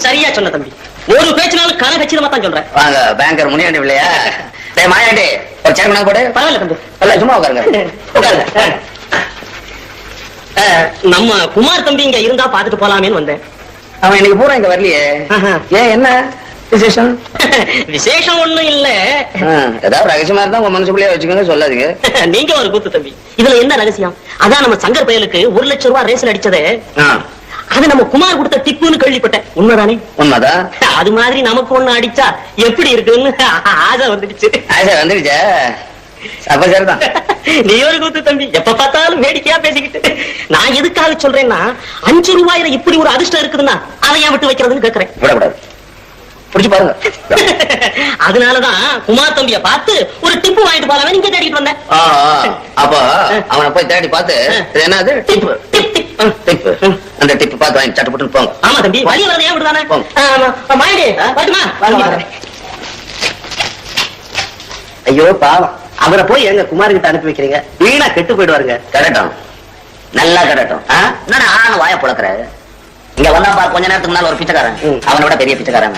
சரியா சொன்ன தம்பி. ஒரு பேச்சுனாலும் கன கச்சிதமா தான் சொல்றேன். வாங்க பேங்கர் முனியாண்டி இல்லையா? டேய் மாயாண்டி ஒரு சேர் கொண்டு போடு. பரவாயில்ல தம்பி. இல்ல சும்மா உட்காருங்க. உட்காருங்க. நம்ம குமார் தம்பி இங்க இருந்தா பாத்துட்டு போலாமேன்னு வந்தேன். அவன் இன்னைக்கு பூரா இங்க வரலையே. ஏன் என்ன விசேஷம்? விசேஷம் ஒண்ணும் இல்ல. ஏதாவது ரகசியமா இருந்தா உங்க மனசுக்குள்ளேயே வச்சுக்கோங்க, சொல்லாதீங்க. நீங்க ஒரு கூத்து தம்பி. இதுல என்ன ரகசியம்? அதான் நம்ம சங்கர் பயலுக்கு 1 லட்சம் ரூபாய் ரேஷன் அடிச்சதே அது நம்ம குமார் கொடுத்த டிப்புன்னு கேள்விப்பட்டேன். உண்மைதானே? உண்மைதான். அது மாதிரி நமக்கு ஒண்ணு அடிச்சா எப்படி இருக்குன்னு ஆசை வந்துடுச்சு. ஆசை வந்துடுச்சா? அப்ப சரிதான். நீ ஒரு கூத்து தம்பி, எப்ப பார்த்தாலும் வேடிக்கையா பேசிக்கிட்டு. நான் எதுக்காக சொல்றேன்னா 5 ரூபாயில இப்படி ஒரு அதிர்ஷ்டம் இருக்குதுன்னா அதை ஏன் விட்டு வைக்கிறதுன்னு கேக்குறேன். விடக்கூடாது, புடிச்சு பாருங்க. அதனாலதான் குமார் தம்பிய பார்த்து ஒரு டிப்பு வாங்கிட்டு போலாமே நீங்க தேடிட்டு வந்தேன். அப்ப அவனை போய் தேடி பார்த்து என்னது டிப்பு டிப்பு அந்த டிப்பு பார்த்து வாங்கி சட்டு போட்டு போங்க. ஆமா தம்பி, வழி வரது ஏன் விடுதானே? மாயிடு பாட்டுமா. ஐயோ பாவம், அவரை போய் எங்க குமார் கிட்ட அனுப்பி வைக்கிறீங்க. வீணா கெட்டு போயிடுவாருங்க. கடட்டும், நல்லா கடட்டும். என்னடா வாய புழக்கிற? இங்க வந்தா பாரு, கொஞ்ச நேரத்துக்கு முன்னால ஒரு பிச்சைக்காரன், அவனை விட பெரிய பிச்சைக்காரன்.